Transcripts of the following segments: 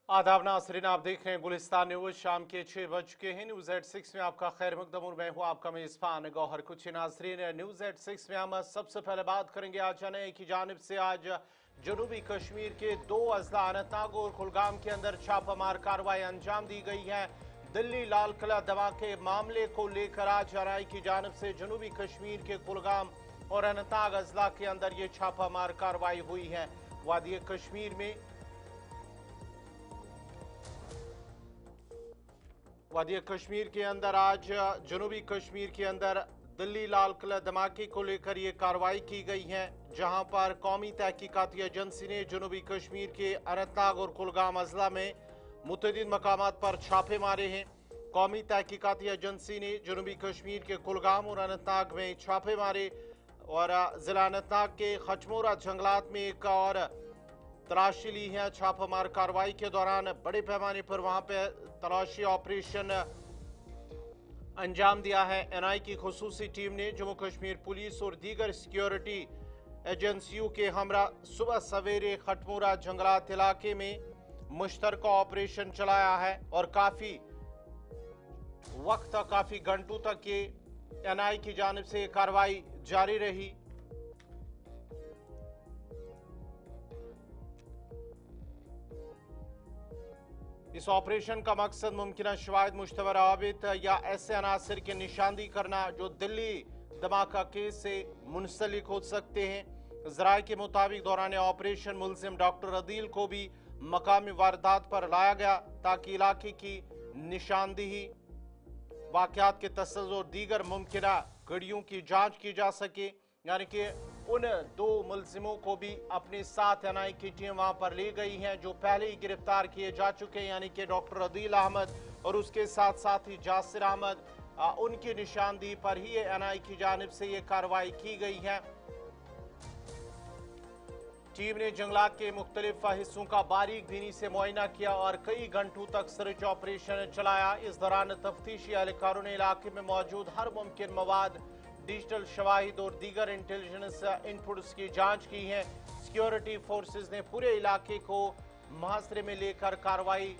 आदाब नाज़रीन, आप देख रहे हैं गुलिस्तान न्यूज। शाम के 6 बज चुके हैं। न्यूज़ एट 6 में आपका खैर मकदम और मैं हूं आपका मेज़बान गौहर कुछ नाज़रीन। न्यूज़ एट 6 में हम सबसे पहले बात करेंगे आज जाने की जानिब से आज जनूबी कश्मीर के दो अजला अनंतनाग और कुलगाम के अंदर छापामार कार्रवाई अंजाम दी गई है। दिल्ली लाल किला धमाके मामले को लेकर आज एनआई की जानिब से जनूबी कश्मीर के कुलगाम और अनंतनाग अजला के अंदर ये छापामार कार्रवाई हुई है। वादी कश्मीर में वादी कश्मीर के अंदर आज जनूबी कश्मीर के अंदर दिल्ली लाल किला धमाके को लेकर ये कार्रवाई की गई है, जहां पर कौमी तहकीकाती एजेंसी ने जनूबी कश्मीर के अनंतनाग और कुलगाम अजला में मुतअद्दिद मकामात पर छापे मारे हैं। कौमी तहकीकाती एजेंसी ने जनूबी कश्मीर के कुलगाम और अनंतनाग में छापे मारे और जिला अनंतनाग के खचमोरा जंगलात में एक और तलाशी ली है। छापामार कार्रवाई के दौरान बड़े पैमाने पर वहां पे तलाशी ऑपरेशन अंजाम दिया है। एनआई की खुसूसी टीम ने जम्मू कश्मीर पुलिस और दीगर सिक्योरिटी एजेंसियों के हमरा सुबह सवेरे खटमोरा जंगलात इलाके में मुश्तरका ऑपरेशन चलाया है और काफी वक्त तक, काफी घंटों तक ये एनआई की जानिब से कार्रवाई जारी रही। इस ऑपरेशन का मकसद मुमकिन शवाहिद, मुश्तबा रवाबित या ऐसे अनासर की निशानदी करना जो दिल्ली धमाका केस से मुंसलिक हो सकते हैं। जराये के मुताबिक दौरान ऑपरेशन मुलजिम डॉक्टर अदील को भी मकामी वारदात पर लाया गया ताकि इलाके की निशानदेही, वाकयात के तसल्जुल और दीगर मुमकिन घड़ियों की जांच की जा सके। यानी कि उन दो मुलजिमों को भी अपने साथ एनआई की टीम वहां पर ले गई है जो पहले ही गिरफ्तार किए जा चुके हैं, यानी कि डॉक्टर अदील अहमद और उसके साथ साथ ही जासिर अहमद। उनकी निशानदेही पर ही एनआई की जानिब से ये कार्रवाई की गई है। टीम ने जंगलात के मुख्तलिफ हिस्सों का बारीक बीनी से मुआयना किया और कई घंटों तक सर्च ऑपरेशन चलाया। इस दौरान तफ्तीशी एहलकारों ने इलाके में मौजूद हर मुमकिन मवाद, डिजिटल शवाहिद और दीगर इंटेलिजेंस इनपुट्स की जांच की है। सिक्योरिटी फोर्सेस ने पूरे इलाके को मुहासरे में लेकर कार्रवाई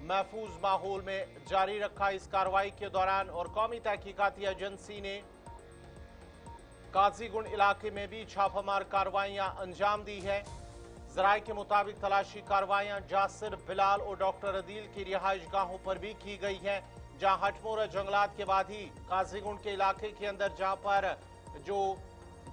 महफूज माहौल में जारी रखा। इस कार्रवाई के दौरान और कौमी तहकीकाती एजेंसी ने काजीगुंड इलाके में भी छापामार कार्रवाइयां अंजाम दी है। जराये के मुताबिक तलाशी कार्रवाइयां जासिर, बिलाल और डॉक्टर अदील की रिहाइश गाहों पर भी की गई है, जहां हटमोरा जंगलात के बाद ही काजीगुंड के इलाके के अंदर जहां पर जो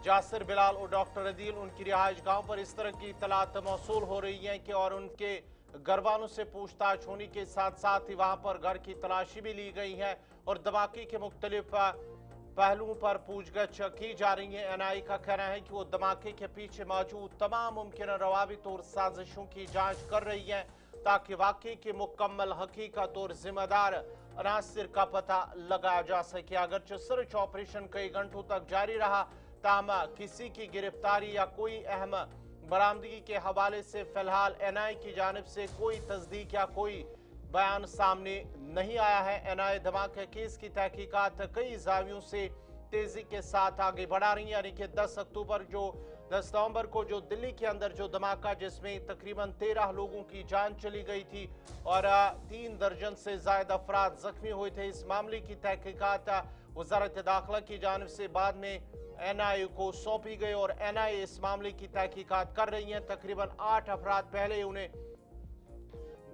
जासिर, बिलाल और डॉक्टर अदील उनकी रिहाइश गाहों पर इस तरह की इतलात मौसूल हो रही हैं कि और उनके घर वालों से पूछताछ होने के साथ साथ ही वहां पर घर की तलाशी भी ली गई है और धमाके के मुख्तलिफ पहलुओं पर पूछगछ की जा रही है। एनआई का कहना है कि वो धमाके के पीछे मौजूद तमाम मुमकिन रवाबित और साजिशों की जांच कर रही है ताकि वाकई की मुकम्मल हकीकत और जिम्मेदार अनासिर का पता लगाया जा सके। अगरचे सर्च ऑपरेशन कई घंटों तक जारी रहा, ताहम किसी की गिरफ्तारी या कोई अहम बरामदगी के हवाले से फिलहाल एनआई की जानिब से कोई तस्दीक या कोई बयान सामने नहीं आया है। एनआई धमाके केस की तहकीकात कई जावियों से तेजी के साथ आगे बढ़ा रही है। यानी कि 10 नवंबर को जो दिल्ली के अंदर जो धमाका जिसमें तकरीबन 13 लोगों की जान चली गई थी और 3 दर्जन से ज्यादा अफराद जख्मी हुए थे, इस मामले की तहकीकात वजारत दाखिला की जानिब से बाद में एनआई को सौंपी गई और एनआई इस मामले की तहकीकात कर रही है। तकरीबन 8 अफराद पहले उन्हें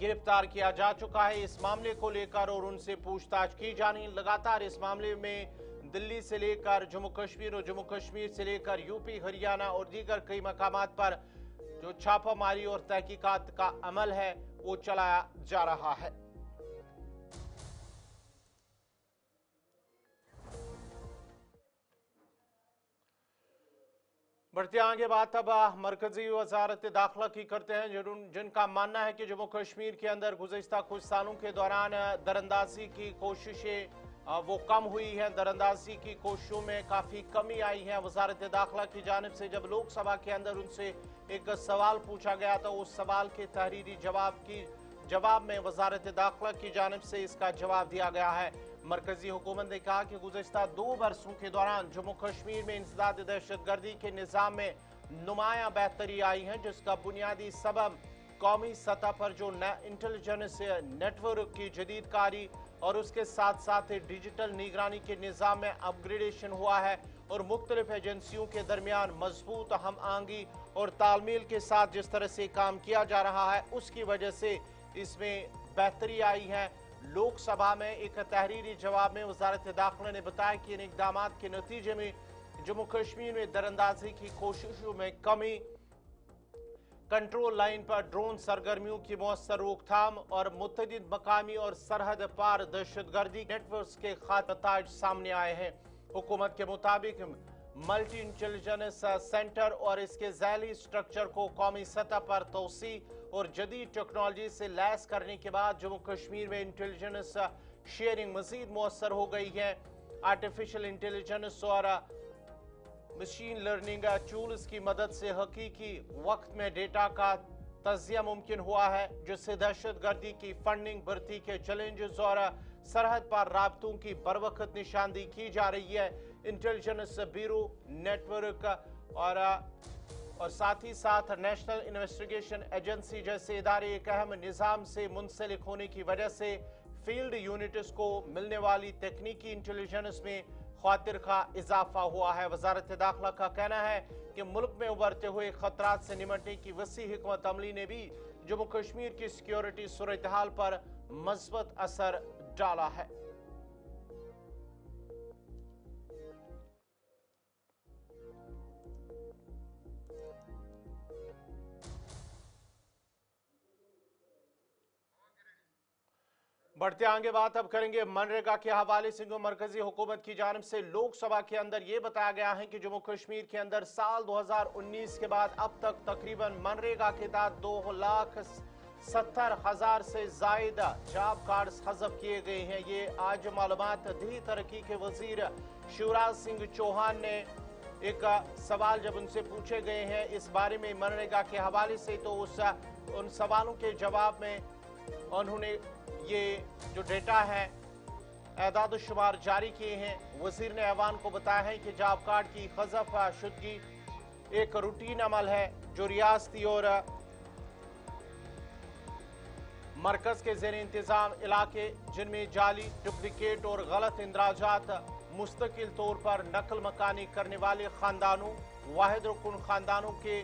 गिरफ्तार किया जा चुका है इस मामले को लेकर और उनसे पूछताछ की जानी। लगातार इस मामले में दिल्ली से लेकर जम्मू कश्मीर और जम्मू कश्मीर से लेकर यूपी, हरियाणा और दीगर कई मकामात पर जो छापामारी और तहकीकात का अमल है वो चलाया जा रहा है। बढ़ते आगे बात अब मरकजी वजारत दाखिला की करते हैं, जिनका मानना है कि जम्मू कश्मीर के अंदर गुज़िश्ता कुछ सालों के दौरान दरअंदाजी की कोशिशें वो कम हुई है। दरअंदाजी की कोशिशों में काफ़ी कमी आई है। वजारत दाखिला की जानिब से जब लोकसभा के अंदर उनसे एक सवाल पूछा गया तो उस सवाल के तहरीरी जवाब में वजारत दाखिला की जानिब से इसका जवाब दिया गया है। मरकजी हुकूमत ने कहा कि गुज़श्ता 2 बरसों के दौरान जम्मू कश्मीर में इंसदाद दहशत गर्दी के निज़ाम में नुमायां बेहतरी आई है, जिसका बुनियादी सबब कौमी सतह पर जो इंटेलिजेंस नेटवर्क की जदीदकारी और उसके साथ साथ डिजिटल निगरानी के निज़ाम में अपग्रेडेशन हुआ है और मुख्तलिफ एजेंसियों के दरमियान मजबूत हम आहंगी और तालमेल के साथ जिस तरह से काम किया जा रहा है, उसकी वजह से इसमें बेहतरी आई है। लोकसभा में एक तहरीरी जवाब में वजारत दाखिला ने बताया कि इन इकदाम के नतीजे में जम्मू कश्मीर में दरअंदाजी की कोशिशों में कमी, कंट्रोल लाइन पर ड्रोन सरगर्मियों की मौसर रोकथाम और मुतअद्दिद मकामी और सरहद पार दहशतगर्दी नेटवर्क के नताइज सामने आए हैं। हुकूमत के मुताबिक मल्टी इंटेलिजेंस सेंटर और इसके झैली स्ट्रक्चर को कौमी सतह पर तोसी और जदीद टेक्नोलॉजी से लैस करने के बाद जम्मू कश्मीर में इंटेलिजेंस शेयरिंग मजीद मौसर हो गई है। आर्टिफिशियल इंटेलिजेंस और मशीन लर्निंग टूल्स की मदद से हकीकी वक्त में डेटा का तजिया मुमकिन हुआ है, जिससे दहशतगर्दी की फंडिंग, भर्ती के चैलेंजेस और सरहद पर राबतों की बरवक्त निशानदी की जा रही है। इंटेलिजेंस ब्यूरो नेटवर्क और साथ ही साथ नेशनल इन्वेस्टिगेशन एजेंसी जैसे इदारे एक अहम निज़ाम से मुंसलिक होने की वजह से फील्ड यूनिट्स को मिलने वाली तकनीकी इंटेलिजेंस में खातिर का इजाफा हुआ है। वजारत दाखिला का कहना है कि मुल्क में उभरते हुए खतरात से निमटने की वसी हिकमत अमली ने भी जम्मू कश्मीर की सिक्योरिटी सूरत हाल पर मस्बत असर डाला है। बढ़ते आगे बात अब करेंगे मनरेगा के हवाले से। जो मरकजी हुकूमत की जानिब से लोकसभा के अंदर यह बताया गया है कि जम्मू कश्मीर के अंदर साल 2019 के बाद अब तक तकरीबन मनरेगा के तहत 2,70,000 से ज्यादा जॉब कार्ड्स हज़फ किए गए हैं। ये आज मालूमात दी तरक्की के वजीर शिवराज सिंह चौहान ने एक सवाल जब उनसे पूछे गए हैं इस बारे में मनरेगा के हवाले से, तो उन सवालों के जवाब में उन्होंने ये जो डेटा है एदाद शुमार जारी किए हैं। वजीर ने ऐवान को बताया है कि जॉब कार्ड की हज़फ शुदगी एक रूटीन अमल है जो रियासती और मरकज के ज़ेर इंतजाम इलाके जिनमें जाली, डुप्लीकेट और गलत इंदराजात मुस्तकिल तौर पर नकल मकानी करने वाले खानदानों, वाहिद रुकन खानदानों के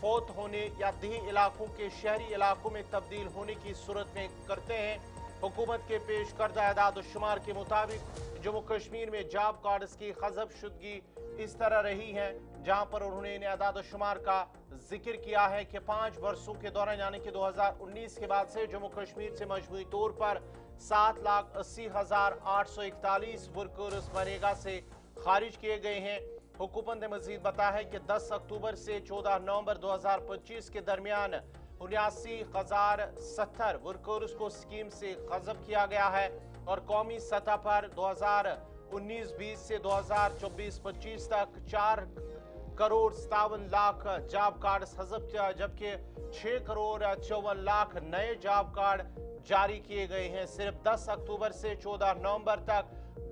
फौत होने या दही इलाकों के शहरी इलाकों में तब्दील होने की सूरत में करते हैं। हुकूमत के पेश करदा एदाद शुमार के मुताबिक जम्मू कश्मीर में जॉब कार्ड्स की हज़फ शुदगी इस तरह रही है, जहां पर उन्होंने इन एदाद शुमार का जिक्र किया है कि 5 वर्षों के दौरान यानी कि 2019 के बाद से जम्मू कश्मीर से मजमूई तौर पर 7,80,841 वर्कर्स मनरेगा से खारिज किए गए हैं। हुकूमत ने मजीद बताया है कि 10 अक्टूबर से 14 नवंबर 2025 के दरमियान 79,070 वर्कर्स को स्कीम से हज़फ किया गया है और कौमी सतह पर 2019-20 से 2024-25 तक 4,57,00,000 जॉब कार्ड हज़फ किया, जबकि 6,54,00,000 नए जॉब कार्ड जारी किए गए हैं। सिर्फ 10 अक्टूबर से 14 नवंबर तक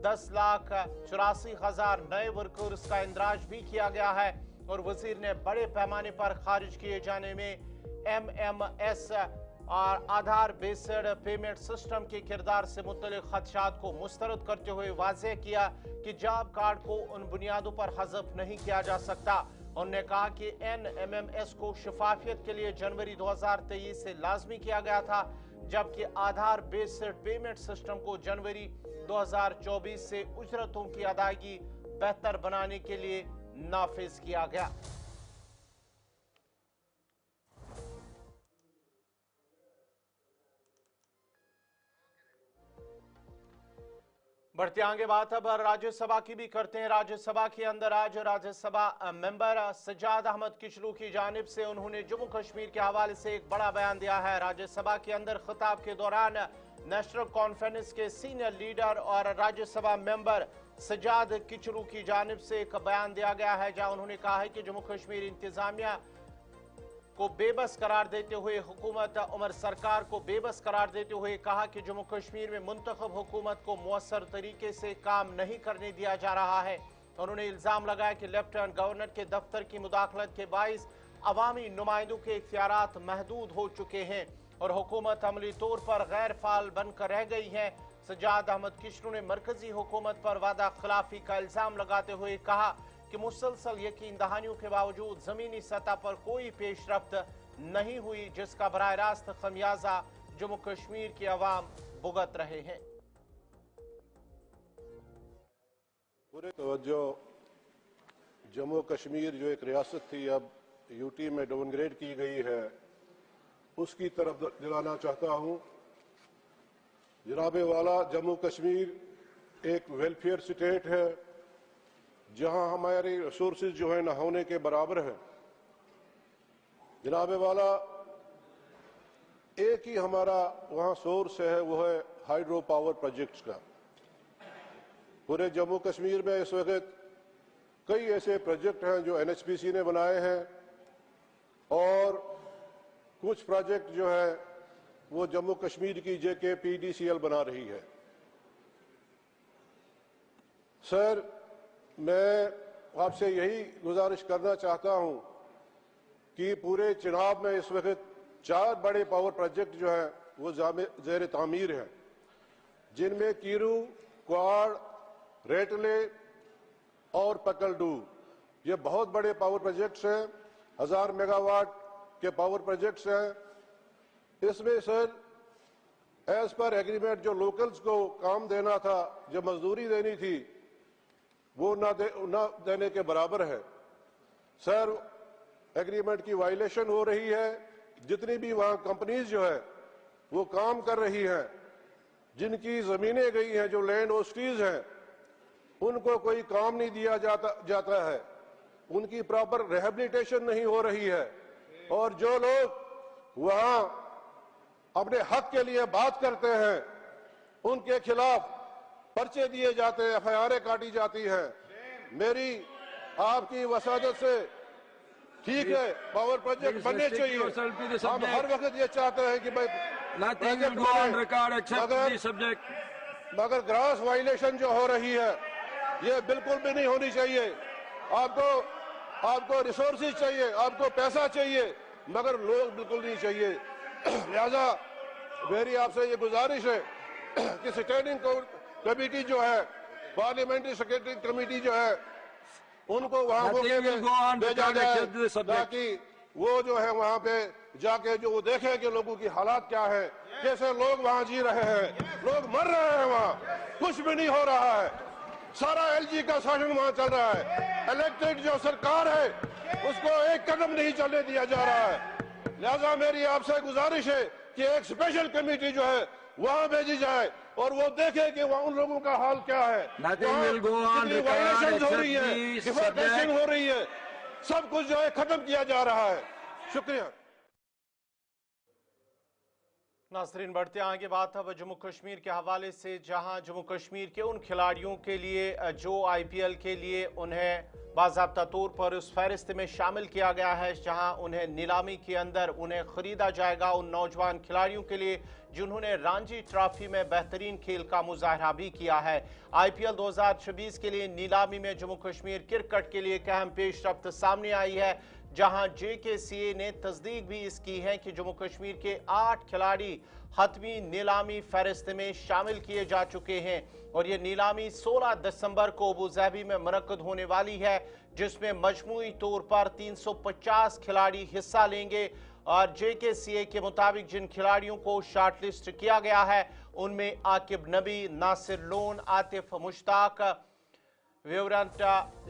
10,84,000 नए वर्कर्स का इंदराज भी किया गया है और वजीर ने बड़े पैमाने पर खारिज किए जाने में MMS और आधार बेस्ड पेमेंट सिस्टम के किरदार से मुतल्लिक खदशात को मुस्तरद करते हुए वाज़ेह किया कि जॉब कार्ड को उन बुनियादों पर हज़फ नहीं किया जा सकता। उन्होंने कहा कि NMMS को शफाफियत के लिए जनवरी 2023 से लाजमी किया गया था, जबकि आधार बेस्ड पेमेंट सिस्टम को जनवरी 2024 से उजरतों की अदायगी बेहतर बनाने के लिए नाफिज किया गया। बढ़ते आगे बात अब राज्यसभा की भी करते हैं। राज्यसभा के अंदर आज राज्यसभा मेंबर सज्जाद अहमद किचलू की जानिब से उन्होंने जम्मू कश्मीर के हवाले से एक बड़ा बयान दिया है। राज्यसभा के अंदर खिताब के दौरान नेशनल कॉन्फ्रेंस के सीनियर लीडर और राज्यसभा मेंबर सज्जाद किचलू की जानिब से एक बयान दिया गया है, जहां उन्होंने कहा है कि जम्मू कश्मीर इंतजामिया को बेबस करार देते हुए हुकूमत उमर सरकार को बेबस करार देते हुए कहा कि जम्मू कश्मीर में मुंतखब हुकूमत को मौसर तरीके से काम नहीं करने दिया जा रहा है। उन्होंने इल्जाम लगाया कि लेफ्टिनेंट गवर्नर के दफ्तर की मुदाखलत के बाइस अवामी नुमाइंदों के इख्तियारात महदूद हो चुके हैं और हुकूमत अमली तौर पर गैर फाल बनकर रह गई है। सज्जाद अहमद किश्नू ने मरकजी हुकूमत पर वादा खिलाफी का इल्जाम लगाते हुए कहा कि मुसलसल यकीन दहानियों के बावजूद जमीनी सतह पर कोई पेशरफ्त नहीं हुई, जिसका बराह रास्त खमियाजा जम्मू कश्मीर की अवाम भुगत रहे हैं। पूरे तवज्जो जम्मू कश्मीर जो एक रियासत थी अब यूटी में डाउनग्रेड की गई है उसकी तरफ दिलाना चाहता हूं। जनाबे वाला जम्मू कश्मीर एक वेलफेयर स्टेट है जहां हमारे रिसोर्सेज जो है न होने के बराबर है। जनाबे वाला एक ही हमारा वहां सोर्स है, वो है हाइड्रो पावर प्रोजेक्ट्स का। पूरे जम्मू कश्मीर में इस वक्त कई ऐसे प्रोजेक्ट हैं जो एनएचपीसी ने बनाए हैं और कुछ प्रोजेक्ट जो है वो जम्मू कश्मीर की JKPDCL बना रही है। सर, मैं आपसे यही गुजारिश करना चाहता हूं कि पूरे चिनाब में इस वक्त 4 बड़े पावर प्रोजेक्ट जो हैं वो ज़ेर तामीर हैं, जिनमें कीरू, क्वाड़, रेटले और पकलडू ये बहुत बड़े पावर प्रोजेक्ट्स हैं, 1000 मेगावाट के पावर प्रोजेक्ट्स हैं। इसमें सर एज पर एग्रीमेंट जो लोकल्स को काम देना था, जो मजदूरी देनी थी, वो ना देने के बराबर है। सर, एग्रीमेंट की वायलेशन हो रही है। जितनी भी वहां कंपनीज जो है वो काम कर रही हैं, जिनकी जमीनें गई हैं, जो लैंड होस्टीज हैं, उनको कोई काम नहीं दिया जाता है, उनकी प्रॉपर रिहेबिलिटेशन नहीं हो रही है और जो लोग वहां अपने हक के लिए बात करते हैं उनके खिलाफ पर्चे दिए जाते हैं, FIR काटी जाती हैं। मेरी आपकी वसादत से ठीक है, पावर प्रोजेक्ट बनने चाहिए। हम हर वक्त ये चाहते हैं कि भाई मगर ग्रास वायलेशन जो हो रही है ये बिल्कुल भी नहीं होनी चाहिए। आपको रिसोर्सेज चाहिए, आपको पैसा चाहिए, मगर लोग बिल्कुल नहीं चाहिए। लिहाजा मेरी आपसे ये गुजारिश है कि स्टैंडिंग कमेटी जो है, पार्लियामेंट्री सेक्रेटरी कमेटी जो है, उनको वहां भेजा जाए ताकि वो जो है वहां पे जाके जो वो देखे कि लोगों की हालात क्या है, कैसे लोग वहां जी रहे हैं। लोग मर रहे हैं, वहां कुछ भी नहीं हो रहा है, सारा LG का शासन वहां चल रहा है। इलेक्टेड जो सरकार है उसको एक कदम नहीं चलने दिया जा रहा है। लिहाजा मेरी आपसे गुजारिश है कि एक स्पेशल कमेटी जो है वहां भेजी जाए और वो देखे कि वहां उन लोगों का हाल क्या है, वायलेशन हो रही है, डिफॉरेस्टेशन हो रही है, सब कुछ जो है खत्म किया जा रहा है। शुक्रिया। नाज़रीन, बढ़ते आगे बात अब जम्मू कश्मीर के हवाले से, जहां जम्मू कश्मीर के उन खिलाड़ियों के लिए जो IPL के लिए उन्हें बाज़ाब्ता तौर पर उस फहरिस्त में शामिल किया गया है, जहां उन्हें नीलामी के अंदर उन्हें खरीदा जाएगा। उन नौजवान खिलाड़ियों के लिए जिन्होंने रणजी ट्रॉफी में बेहतरीन खेल का मुजाहरा भी किया है। IPL 2026 के लिए नीलामी में जम्मू कश्मीर क्रिकेट के लिए एक अहम पेशरफ्त सामने आई है, जहां JKCA ने तस्दीक भी इसकी है कि जम्मू कश्मीर के 8 खिलाड़ी हतमी नीलामी फहरिस्त में शामिल किए जा चुके हैं और ये नीलामी 16 दिसंबर को अबूधाबी में मुनक्कद होने वाली है, जिसमें मजमूई तौर पर 350 खिलाड़ी हिस्सा लेंगे। और JKCA के मुताबिक जिन खिलाड़ियों को शॉर्टलिस्ट किया गया है उनमें आकिब नबी, नासिर लोन, आतिफ मुश्ताक, विवरंत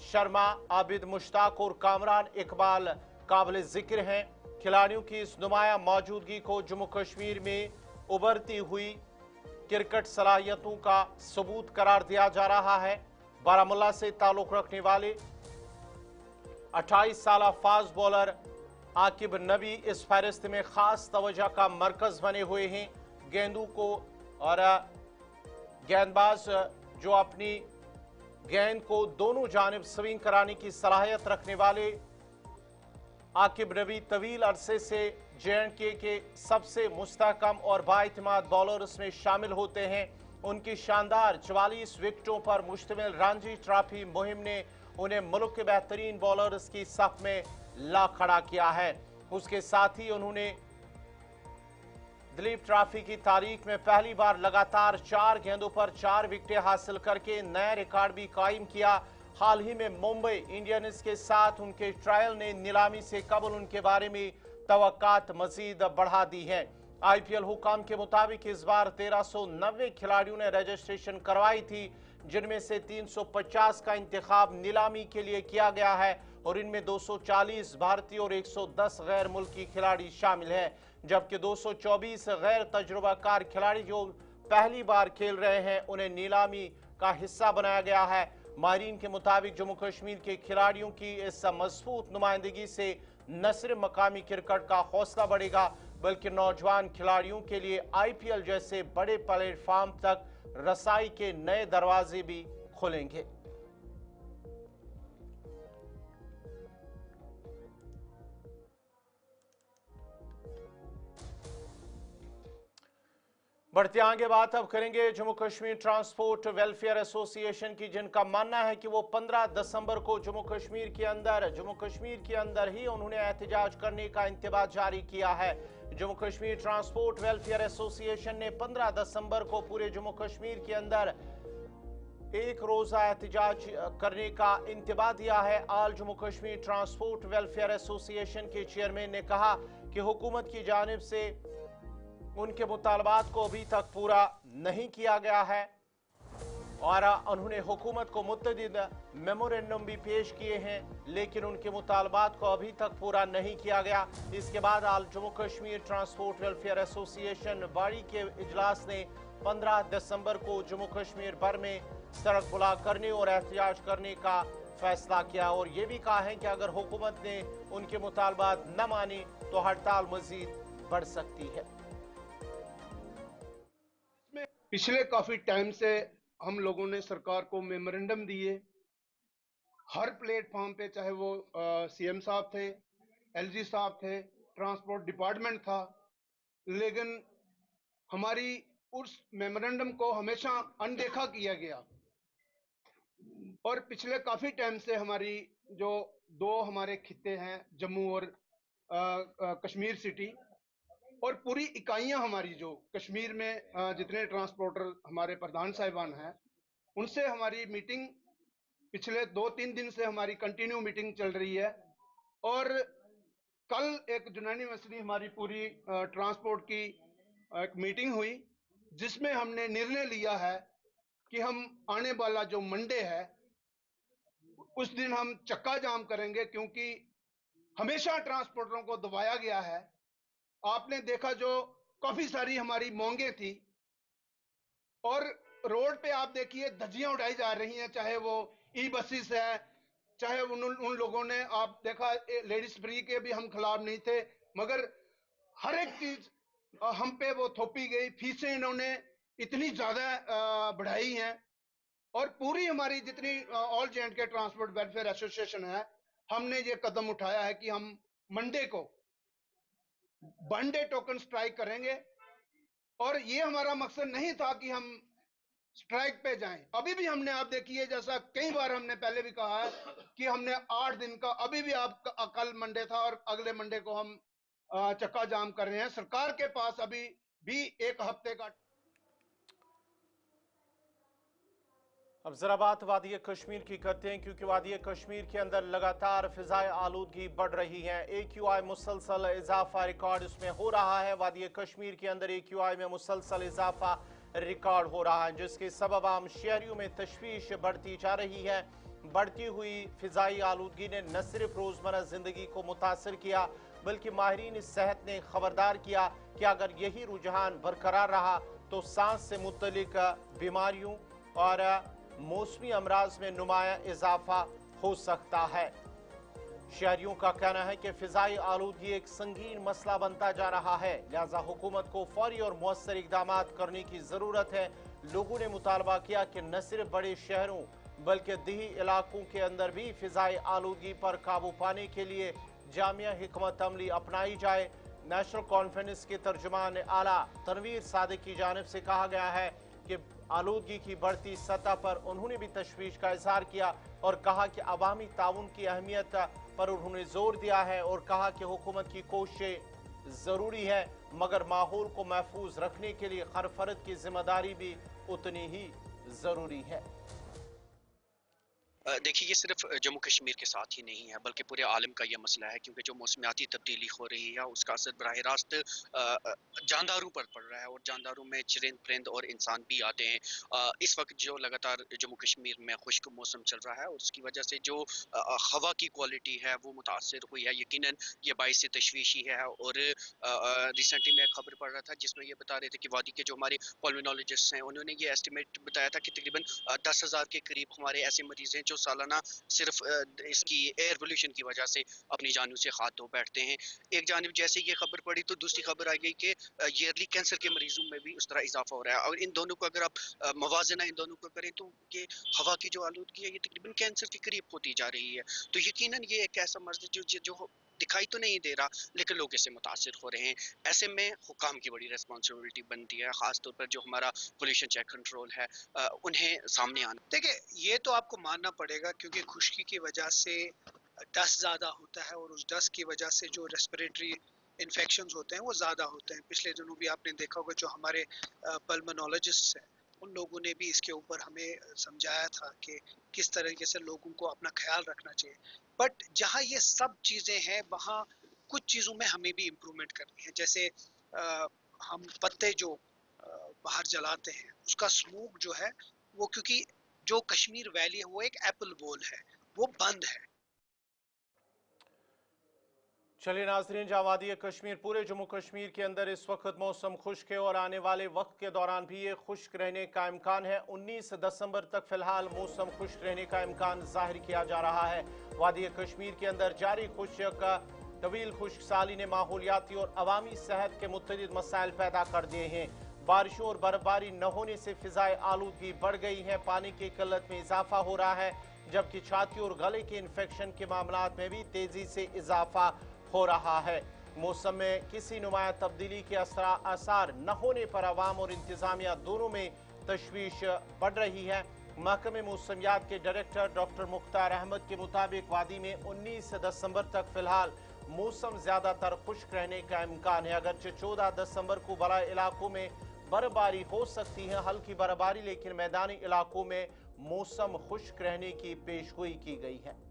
शर्मा, आबिद मुश्ताक और कामरान इकबाल काबिल जिक्र हैं। खिलाड़ियों की इस नुमाया मौजूदगी को जम्मू कश्मीर में उभरती हुई क्रिकेट सलाहियतों का सबूत करार दिया जा रहा है। बारामुल्ला से ताल्लुक रखने वाले 28 साल फास्ट बॉलर आकिब नबी इस फहरिस्त में खास तवज्जो का मरकज बने हुए हैं। गेंदों को और गेंदबाज जो अपनी गेंद को दोनों जानिब स्विंग कराने की सलाहियत रखने वाले आकिब नबी तवील अरसे से J&K के सबसे मुस्तहकम और बाइतमाद बॉलर्स में शामिल होते हैं। उनकी शानदार 44 विकेटों पर मुश्तमिल रणजी ट्रॉफी मुहिम ने उन्हें मुल्क के बेहतरीन बॉलर्स की सफ में ला खड़ा किया है। उसके साथ ही उन्होंने दिलीप ट्रॉफी की तारीख में पहली बार लगातार 4 गेंदों पर 4 विकेटें हासिल करके नया रिकॉर्ड भी कायम किया। हाल ही में मुंबई इंडियंस के साथ उनके ट्रायल ने नीलामी से कबल उनके बारे में तवक्कात मजीद बढ़ा दी है। आईपीएल हुकाम के मुताबिक इस बार 1390 खिलाड़ियों ने रजिस्ट्रेशन करवाई थी, जिनमें से 350 का इंतखाब नीलामी के लिए किया गया है और इनमें 240 भारतीय और 110 गैर मुल्की खिलाड़ी शामिल हैं, जबकि 224 गैर तजुर्बाकार खिलाड़ी जो पहली बार खेल रहे हैं उन्हें नीलामी का हिस्सा बनाया गया है। माहिरीन के मुताबिक जम्मू कश्मीर के खिलाड़ियों की इस मजबूत नुमाइंदगी से न सिर्फ मकामी क्रिकेट का हौसला बढ़ेगा बल्कि नौजवान खिलाड़ियों के लिए आईपीएल जैसे बड़े प्लेटफॉर्म तक रसाई के नए दरवाजे भी खुलेंगे। बढ़ते आगे बात अब करेंगे Jammu Kashmir transport welfare association की, जिनका मानना है कि वो 15 दिसंबर को जम्मू कश्मीर के अंदर ही उन्होंने एहतजाज करने का इंतबा जारी किया है। Jammu Kashmir transport welfare association ने 15 दिसंबर को पूरे जम्मू कश्मीर के अंदर एक रोजा एहतजाज करने का इंतबा दिया है। All Jammu Kashmir transport welfare association के चेयरमैन ने कहा कि हुकूमत की जानिब से उनके मुतालबात को अभी तक पूरा नहीं किया गया है और उन्होंने हुकूमत को मुतअद्दिद मेमोरेंडम भी पेश किए हैं, लेकिन उनके मुतालबात को अभी तक पूरा नहीं किया गया। इसके बाद all Jammu Kashmir transport welfare association body के इजलास ने 15 दिसंबर को जम्मू कश्मीर भर में सड़क ब्लॉक करने और एहतजाज करने का फैसला किया और ये भी कहा है कि अगर हुकूमत ने उनके मुतालबात न माने तो हड़ताल मजीद बढ़ सकती है। पिछले काफी टाइम से हम लोगों ने सरकार को मेमोरेंडम दिए हर प्लेटफॉर्म पे, चाहे वो सीएम साहब थे, एलजी साहब थे, ट्रांसपोर्ट डिपार्टमेंट था, लेकिन हमारी उस मेमोरेंडम को हमेशा अनदेखा किया गया। और पिछले काफी टाइम से हमारी जो दो हमारे खित्ते हैं, जम्मू और कश्मीर सिटी, और पूरी इकाइयां हमारी जो कश्मीर में जितने ट्रांसपोर्टर हमारे प्रधान साहिबान हैं, उनसे हमारी मीटिंग पिछले 2-3 दिन से हमारी कंटिन्यू मीटिंग चल रही है। और कल एक यूनानिमसली हमारी पूरी ट्रांसपोर्ट की एक मीटिंग हुई, जिसमें हमने निर्णय लिया है कि हम आने वाला जो मंडे है उस दिन हम चक्का जाम करेंगे, क्योंकि हमेशा ट्रांसपोर्टरों को दबाया गया है। आपने देखा जो काफी सारी हमारी मांगे थी और रोड पे आप देखिए धज्जियां उड़ाई जा रही हैं, चाहे वो ई बसेस है, चाहे उन लोगों ने, आप देखा लेडीज फ्री के भी हम खिलाफ नहीं थे, मगर हर एक चीज हम पे वो थोपी गई। फीसें इन्होंने इतनी ज्यादा बढ़ाई हैं और पूरी हमारी जितनी all J&K transport welfare association है, हमने ये कदम उठाया है कि हम मंडे को वन डे टोकन स्ट्राइक करेंगे। और ये हमारा मकसद नहीं था कि हम स्ट्राइक पे जाएं। अभी भी हमने, आप देखिए, जैसा कई बार हमने पहले भी कहा है कि हमने 8 दिन का, अभी भी आप कल मंडे था और अगले मंडे को हम चक्का जाम कर रहे हैं। सरकार के पास अभी भी 1 हफ्ते का। अब जरा बात वादी कश्मीर की करते हैं, क्योंकि वादी कश्मीर के अंदर लगातार फिजाई आलूदगी बढ़ रही है। AQI मुसलसल इजाफा रिकॉर्ड इसमें हो रहा है। वादी कश्मीर के अंदर AQI में मुसलसल इजाफा रिकॉर्ड हो रहा है, जिसके सबब आम शहरियों में तशवीश बढ़ती जा रही है। बढ़ती हुई फिजाई आलूदगी ने न सिर्फ रोजमर्रा जिंदगी को मुतासर किया, बल्कि माहिरीन सेहत ने खबरदार किया कि अगर यही रुझान बरकरार रहा तो सांस से मुतल्लिक बीमारियों और मौसमी अमराज में नुमाया इजाफा हो सकता है। शहरियों का कहना है कि फिजाई आलूदगी एक संगीन मसला बनता जा रहा है, लिहाजा हुकूमत को फौरी और मौसर इकदाम करने की जरूरत है। लोगों ने मुतालबा किया कि न सिर्फ बड़े शहरों बल्कि देही इलाकों के अंदर भी फिजाई आलूदगी पर काबू पाने के लिए जामिया हिकमत अमली अपनाई जाए। नेशनल कॉन्फ्रेंस के तर्जुमान आला तनवीर सादिक की जानिब से कहा गया है कि आलूदगी की बढ़ती सतह पर उन्होंने भी तशवीश का इजहार किया और कहा कि अवामी ताउन की अहमियत पर उन्होंने जोर दिया है और कहा कि हुकूमत की कोशिशें जरूरी है, मगर माहौल को महफूज रखने के लिए हर फर्द की जिम्मेदारी भी उतनी ही जरूरी है। देखिए, ये सिर्फ जम्मू कश्मीर के साथ ही नहीं है, बल्कि पूरे आलम का ये मसला है, क्योंकि जो मौसमियाती तब्दीली हो रही है उसका असर बराह रास्त जानदारों पर पड़ रहा है, और जानदारों में चरिंद परिंद और इंसान भी आते हैं। इस वक्त जो लगातार जम्मू कश्मीर में खुश्क मौसम चल रहा है, और उसकी वजह से जो हवा की क्वालिटी है वो मुतासर हुई है। यकीनन ये बाइस तशवीशी है। और रिसेंटली मैं खबर पढ़ रहा था जिसमें ये बता रहे थे कि वादी के जो हमारे पल्मोनोलॉजिस्ट हैं, उन्होंने ये एस्टिमेट बताया था कि तकरीबन 10,000 के करीब हमारे ऐसे मरीज हैं जो सालाना सिर्फ इसकी एयर पोल्यूशन की वजह से अपनी जानों से हाथ धो बैठते हैं। एक जानिब जैसे ये खबर पड़ी तो दूसरी खबर आ गई कि ईयरली कैंसर के मरीजों में भी उस तरह इजाफा हो रहा है। और इन दोनों को अगर आप मवाजना इन दोनों को करें तो ये हवा की जो आलूदगी है ये तकरीबन कैंसर के करीब होती जा रही है। तो यकीनन ये एक ऐसा मर्ज है जो दिखाई तो नहीं दे रहा, लेकिन लोग इससे मुतासिर हो रहे हैं। ऐसे में हुकाम की बड़ी रिस्पॉन्सिबिलिटी बनती है, खासतौर पर जो हमारा पोल्यूशन चेक कंट्रोल है, उन्हें सामने आना। देखिए, ये तो आपको मानना पड़ेगा क्योंकि खुश्की की वजह से डस्ट ज़्यादा होता है, और उस डस्ट की वजह से जो रेस्पिरेटरी इन्फेक्शंस होते हैं वो ज़्यादा होते हैं। पिछले दिनों भी आपने देखा होगा जो हमारे पल्मोनोलॉजिस्ट हैं, उन लोगों ने भी इसके ऊपर हमें समझाया था कि किस तरीके से लोगों को अपना ख्याल रखना चाहिए। बट जहाँ ये सब चीज़ें हैं वहाँ कुछ चीज़ों में हमें भी इम्प्रूवमेंट करनी है। जैसे हम पत्ते जो बाहर जलाते हैं उसका स्मोक जो है वो, क्योंकि जो कश्मीर वैली है वो एक एप्पल बोल है, वो बंद है। चलिए नाजरीन, जावादी कश्मीर पूरे जम्मू कश्मीर के अंदर इस वक्त मौसम खुश्क है और आने वाले वक्त के दौरान भी ये खुश्क रहने का इम्कान है। 19 दिसंबर तक फिलहाल मौसम खुश्क रहने का इम्कान जाहिर किया जा रहा है। वादी कश्मीर के अंदर जारी खुश्क का तवील खुश्क साली ने माहौलियाती और अवामी सेहत के मुख्तलिफ मसाइल पैदा कर दिए हैं। बारिशों और बर्फबारी न होने से फिजाई आलूदगी बढ़ गई है, पानी की किल्लत में इजाफा हो रहा है, जबकि छाती और गले के इन्फेक्शन के मामला में भी तेजी से इजाफा हो रहा है। मौसम में किसी नुमाया तब्दीली के असर न होने पर अवाम और इंतजामिया दोनों में तशवीश बढ़ रही है। महकमे मौसमियात के डायरेक्टर डॉक्टर मुख्तार अहमद के मुताबिक वादी में 19 दिसंबर तक फिलहाल मौसम ज्यादातर खुश्क रहने का इम्कान है। अगरचे 14 दिसंबर को बड़ा इलाकों में बर्फबारी हो सकती है, हल्की बर्फबारी, लेकिन मैदानी इलाकों में मौसम खुश्क रहने की पेशगोई की गई है।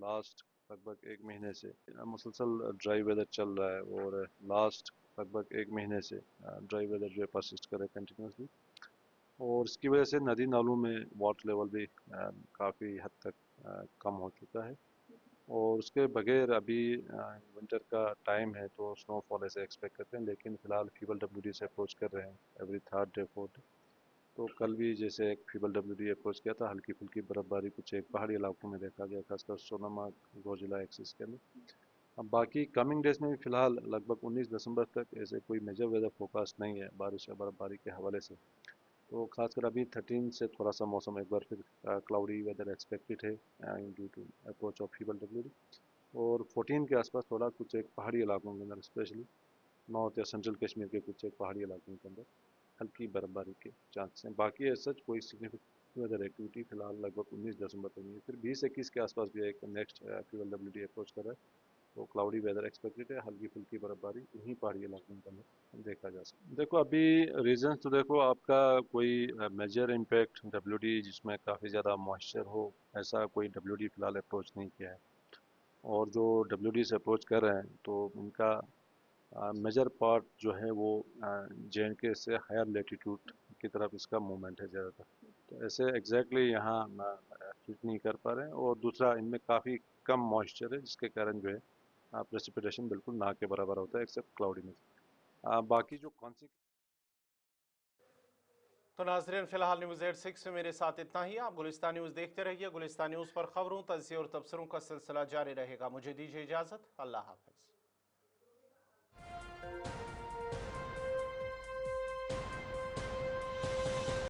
लास्ट लगभग एक महीने से मुसलसल ड्राई वेदर चल रहा है, और लास्ट लगभग एक महीने से ड्राई वेदर जो है परसिस्ट कर रहा है कंटिन्यूसली, और इसकी वजह से नदी नालों में वाटर लेवल भी काफ़ी हद तक कम हो चुका है। और उसके बगैर अभी विंटर का टाइम है तो स्नोफॉल ऐसे एक्सपेक्ट करते हैं, लेकिन फ़िलहाल फीबल WD से अप्रोच कर रहे हैं every third day fourth day. तो कल भी जैसे एक फीबल WD अप्रोच किया था, हल्की फुल्की बर्फबारी कुछ एक पहाड़ी इलाकों में देखा गया, खासकर सोनामार्ग गोजिला एक्सिस के अंदर। अब बाकी कमिंग डेज में भी फ़िलहाल लगभग 19 दिसंबर तक ऐसे कोई मेजर वेदर फोकास्ट नहीं है बारिश या बर्फबारी के हवाले से। तो खासकर अभी 13 से थोड़ा सा मौसम एक बार फिर क्लाउडी वेदर एक्सपेक्टेड है due to approach of feeble WD। और 14 के आसपास थोड़ा कुछ एक पहाड़ी इलाकों के अंदर, स्पेशली नॉर्थ या सेंट्रल कश्मीर के कुछ एक पहाड़ी इलाकों के अंदर हल्की बर्फबारी के चांस हैं। बाकी ऐसा कोई सिग्निफिकेंट वेदर एक्टिविटी फिलहाल लगभग 19 दिसंबर तक नहीं है। फिर 20-21 के आसपास भी एक नेक्स्ट फीबल WD अप्रोच कर रहा है, तो क्लाउडी वेदर एक्सपेक्टेड है, हल्की फुल्की बर्फबारी इन्हीं पहाड़ी इलाकों के अंदर देखा जा सकता है। देखो अभी रीजन तो देखो, आपका कोई मेजर इम्पैक्ट WD जिसमें काफ़ी ज़्यादा मॉइस्चर हो, ऐसा कोई WD फिलहाल अप्रोच नहीं किया है। और जो WD से अप्रोच कर रहे हैं तो उनका मेजर पार्ट जो है वो JNK से हायर लेटीट्यूड की तरफ इसका मूवमेंट है ज़्यादातर। तो ऐसे एग्जैक्टली यहाँ फिट नहीं कर पा रहे हैं। और दूसरा, इनमें काफ़ी कम मॉइस्चर है, जिसके कारण जो है प्रेसिपिटेशन बिल्कुल ना के बराबर होता है एक्सेप्ट क्लाउडी में। बाकी जो तो नाजरीन, फिलहाल न्यूज़ 86 से मेरे साथ इतना ही। आप गुलिस्तान न्यूज़ देखते रहिए। गुलिस्तान न्यूज़ पर खबरों, तज्ज़िये और तबसरों का सिलसिला जारी रहेगा। मुझे दीजिए इजाज़त। अल्लाह हाफ़िज़।